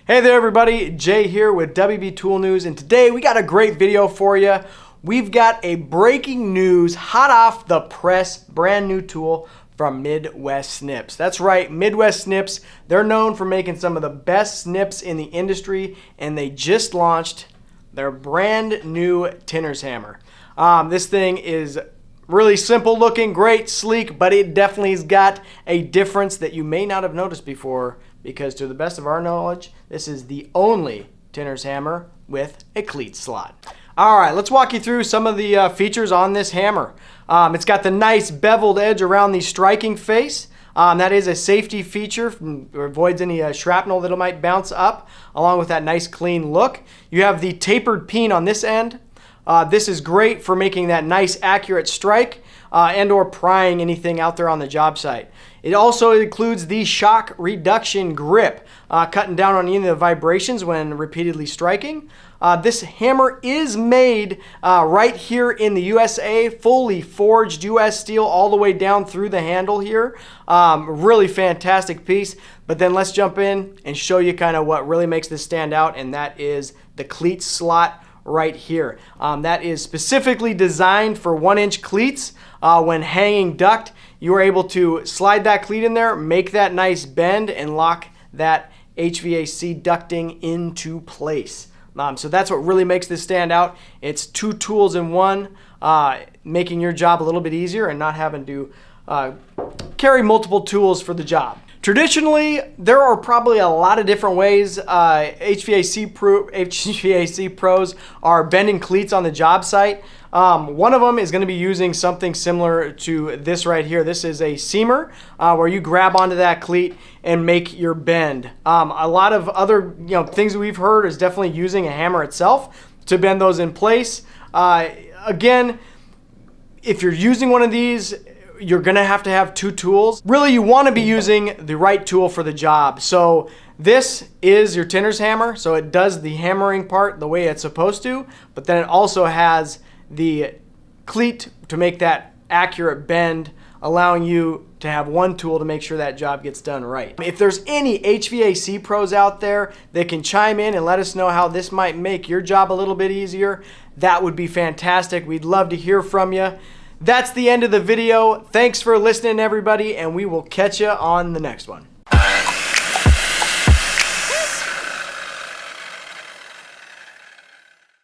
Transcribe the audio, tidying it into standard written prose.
Hey there everybody, Jay here with WB Tool News, and today we got a great video for you. We've got a breaking news, hot off the press, brand new tool from Midwest Snips. That's right, Midwest Snips. They're known for making some of the best snips in the industry, and they just launched their brand new tinner's hammer. This thing is really simple looking, great, sleek, but it definitely has got a difference that you may not have noticed before, because to the best of our knowledge, this is the only tinner's hammer with a cleat slot. All right, let's walk you through some of the features on this hammer. It's got the nice beveled edge around the striking face. That is a safety feature, avoids any shrapnel that might bounce up, along with that nice clean look. You have the tapered peen on this end. This is great for making that nice accurate strike and or prying anything out there on the job site. It also includes the shock reduction grip, cutting down on any of the vibrations when repeatedly striking. This hammer is made right here in the USA, fully forged US steel all the way down through the handle here. Really fantastic piece. But then let's jump in and show you kind of what really makes this stand out, and that is the cleat slot right here. That is specifically designed for 1-inch cleats. When hanging duct, you are able to slide that cleat in there, make that nice bend, and lock that HVAC ducting into place. So that's what really makes this stand out. It's two tools in one, making your job a little bit easier and not having to carry multiple tools for the job. Traditionally, there are probably a lot of different ways HVAC pros are bending cleats on the job site. One of them is going to be using something similar to this right here. This is a seamer where you grab onto that cleat and make your bend. A lot of other things that we've heard is definitely using a hammer itself to bend those in place. Again, if you're using one of these, you're gonna have to have two tools. Really, you wanna be using the right tool for the job. So this is your tinner's hammer, so it does the hammering part the way it's supposed to, but then it also has the cleat to make that accurate bend, allowing you to have one tool to make sure that job gets done right. If there's any HVAC pros out there that can chime in and let us know how this might make your job a little bit easier, that would be fantastic. We'd love to hear from you. That's the end of the video. Thanks for listening, everybody, and we will catch you on the next one.